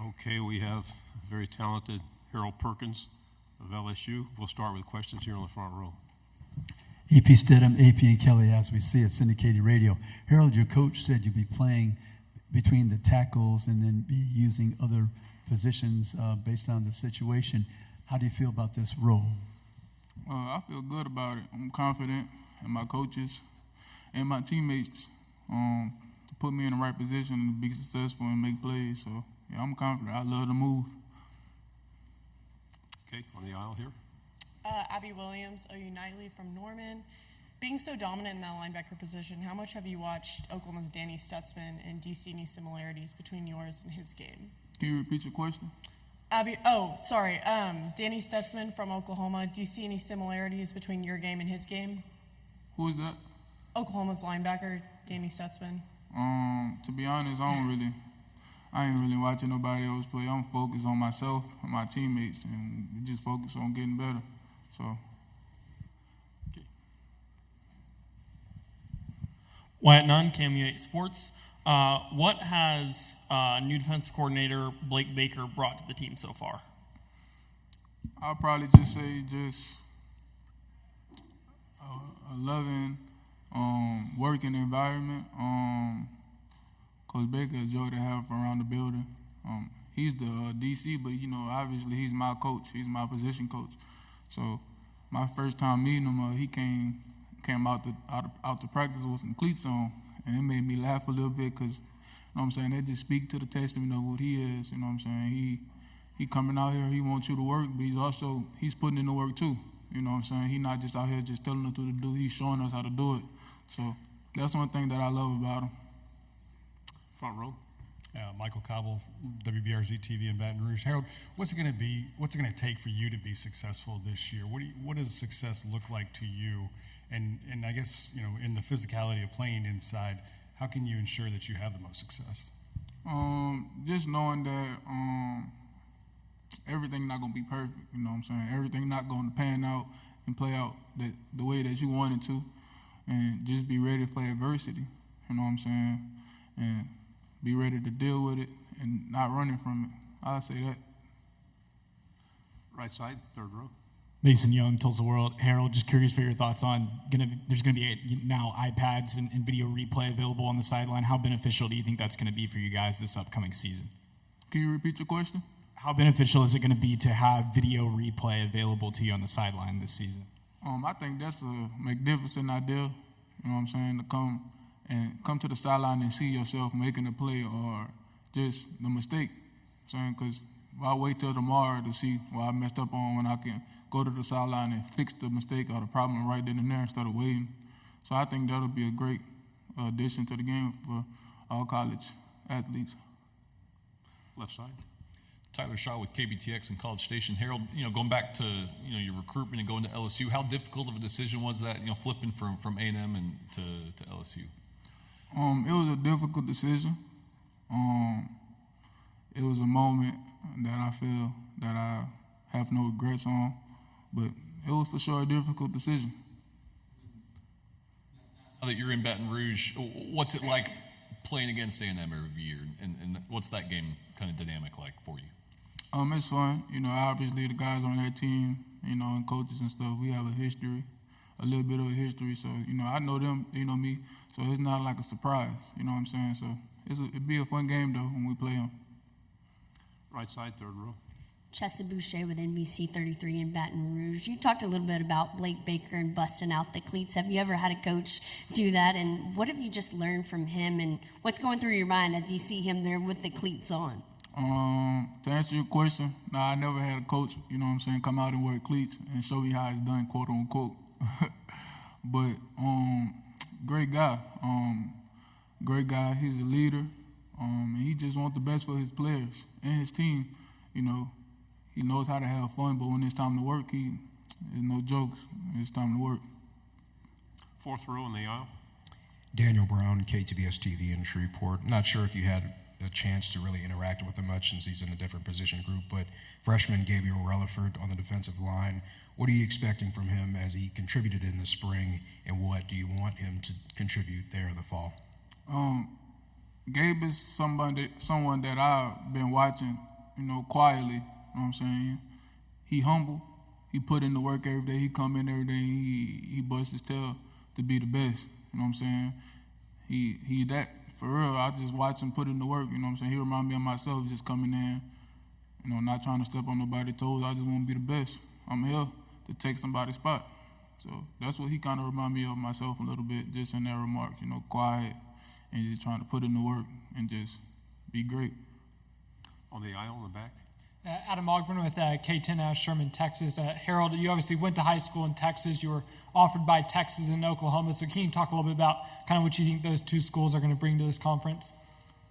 Okay, we have very talented Harold Perkins of LSU. We'll start with questions here on the front row. AP Stidham, AP and Kelly, as we see at syndicated radio. Harold, your coach said you'd be playing between the tackles and then be using other positions based on the situation. How do you feel about this role? I feel good about it. I'm confident in my coaches and my teammates to put me in the right position to be successful and make plays. So, yeah, I'm confident. I love to move. Okay, on the aisle here. Abby Williams, OU Nightly from Norman. Being so dominant in that linebacker position, how much have you watched Oklahoma's Danny Stutzman, and do you see any similarities between yours and his game? Can you repeat your question? Danny Stutzman from Oklahoma. Do you see any similarities between your game and his game? Who is that? Oklahoma's linebacker, Danny Stutzman. To be honest, I ain't really watching nobody else play. I'm focused on myself and my teammates, and we just focus on getting better. So. Okay. Wyatt Nunn, Cameo 8 Sports. What has new defensive coordinator Blake Baker brought to the team so far? I'll probably just say a loving, working environment. Coach Baker, a joy to have around the building. He's the DC, but obviously he's my coach. He's my position coach. So my first time meeting him, he came out to practice with some cleats on, and it made me laugh a little bit because, they just speak to the testament of what he is. He coming out here, he wants you to work, but he's putting in the work too. He's not just out here just telling us what to do. He's showing us how to do it. So that's one thing that I love about him. Front row. Michael Cobble, WBRZ TV in Baton Rouge. Harold, what's it going to take for you to be successful this year? What does success look like to you? And I guess, in the physicality of playing inside, how can you ensure that you have the most success? Just knowing that everything's not going to be perfect, Everything's not going to pan out and play out the way that you want it to. And just be ready for adversity, And be ready to deal with it and not running from it. I'll say that. Right side, third row. Mason Young, Tulsa World. Harold, just curious for your thoughts on there's going to be now iPads and video replay available on the sideline. How beneficial do you think that's going to be for you guys this upcoming season? Can you repeat your question? How beneficial is it going to be to have video replay available to you on the sideline this season? I think that's a magnificent idea, to come to the sideline and see yourself making a play or just the mistake. Because I'll wait till tomorrow to see what I messed up on when I can go to the sideline and fix the mistake or the problem right then and there instead of waiting. So I think that'll be a great addition to the game for all college athletes. Left side. Tyler Shaw with KBTX and College Station. Harold, going back to your recruitment and going to LSU, how difficult of a decision was that? Flipping from A&M and to LSU. It was a difficult decision. It was a moment that I feel that I have no regrets on, but it was for sure a difficult decision. Now that you're in Baton Rouge, what's it like playing against A&M every year, and what's that game kind of dynamic like for you? It's fun. Obviously the guys on that team, and coaches and stuff, we have a little bit of a history. So, I know them, they know me. So it's not like a surprise, So it'd be a fun game, though, when we play them. Right side, third row. Chessa Boucher with NBC 33 in Baton Rouge. You talked a little bit about Blake Baker and busting out the cleats. Have you ever had a coach do that? And what have you just learned from him? And what's going through your mind as you see him there with the cleats on? To answer your question, no, I never had a coach, come out and wear cleats and show me how it's done, quote unquote. But great guy. He's a leader. And he just wants the best for his players and his team. He knows how to have fun, but when it's time to work, there's no jokes. It's time to work. Fourth row in the aisle. Daniel Brown, KTBS TV in Shreveport. Not sure if you had a chance to really interact with him much since he's in a different position group, but freshman Gabriel Relaford on the defensive line, what are you expecting from him as he contributed in the spring, and what do you want him to contribute there in the fall? Gabe is someone that I've been watching quietly. You know what I'm saying? He humble. He put in the work every day. He come in every day. He busts his tail to be the best. You know what I'm saying? He that for real. I just watch him put in the work. You know what I'm saying? He remind me of myself, just coming in, not trying to step on nobody's toes. I just want to be the best. I'm here to take somebody's spot. So that's what he kind of remind me of myself a little bit, just in that remark. Quiet and just trying to put in the work and just be great. On the aisle in the back. Adam Ogburn with K10 out of Sherman, Texas. Harold, you obviously went to high school in Texas. You were offered by Texas and Oklahoma. So can you talk a little bit about kind of what you think those two schools are going to bring to this conference?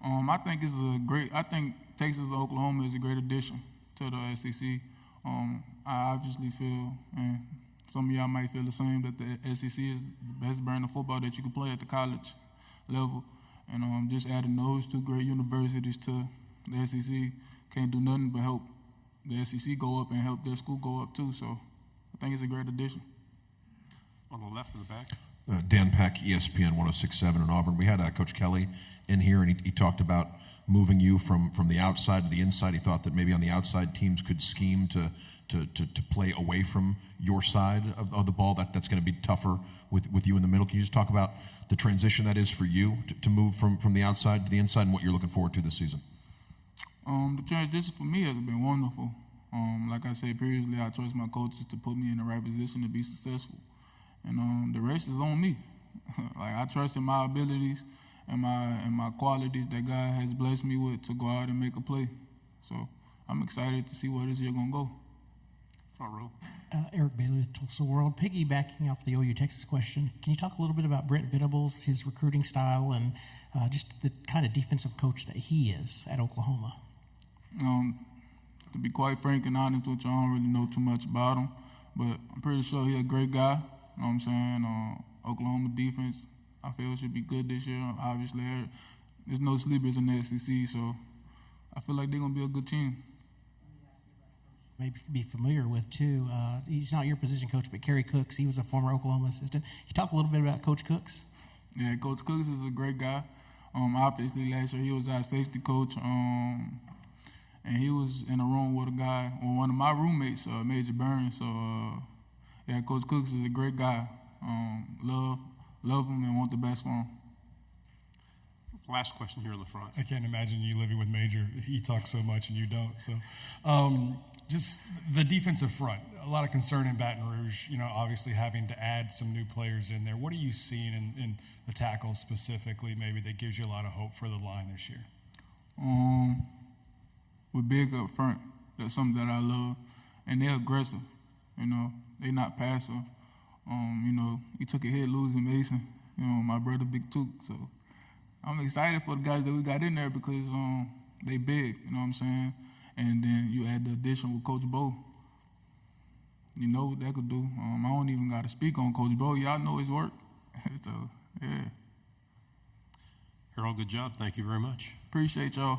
I think Texas and Oklahoma is a great addition to the SEC. I obviously feel, and some of y'all might feel the same, that the SEC is the best brand of football that you can play at the college level. And just adding those two great universities to the SEC can't do nothing but help the SEC go up and help their school go up too. So I think it's a great addition. On the left in the back. Dan Peck, ESPN 106.7 in Auburn. We had Coach Kelly in here, and he talked about moving you from the outside to the inside. He thought that maybe on the outside teams could scheme to play away from your side of the ball. That's going to be tougher with you in the middle. Can you just talk about the transition that is for you to move from the outside to the inside and what you're looking forward to this season? The transition for me has been wonderful. Like I said previously, I trust my coaches to put me in the right position to be successful. And the rest is on me. Like, I trust in my abilities and my qualities that God has blessed me with to go out and make a play. So I'm excited to see where this year gonna go. Front row. Eric Bailey with Tulsa World. Piggybacking off the OU Texas question, can you talk a little bit about Brent Venables, his recruiting style, and just the kind of defensive coach that he is at Oklahoma? To be quite frank and honest with you, I don't really know too much about him, but I'm pretty sure he's a great guy. You know what I'm saying? Oklahoma defense, I feel should be good this year. Obviously, there's no sleepers in the SEC, so I feel like they're going to be a good team. Maybe be familiar with, too. He's not your position coach, but Kerry Cooks, he was a former Oklahoma assistant. Can you talk a little bit about Coach Cooks? Yeah, Coach Cooks is a great guy. Obviously, last year he was our safety coach, and he was in a room with a guy, or one of my roommates, Major Burns. So, yeah, Coach Cooks is a great guy. Love him and want the best for him. Last question here in the front. I can't imagine you living with Major. He talks so much and you don't. So, just the defensive front, a lot of concern in Baton Rouge, obviously having to add some new players in there. What are you seeing in the tackles specifically, maybe, that gives you a lot of hope for the line this year? We're big up front. That's something that I love. And they're aggressive. They're not passive. We took a hit losing Mason, my brother Big Took. So I'm excited for the guys that we got in there because they big, you know what I'm saying? And then you add the addition with Coach Bo. You know what that could do. I don't even got to speak on Coach Bo. Y'all know his work. So, yeah. Harold, good job. Thank you very much. Appreciate y'all.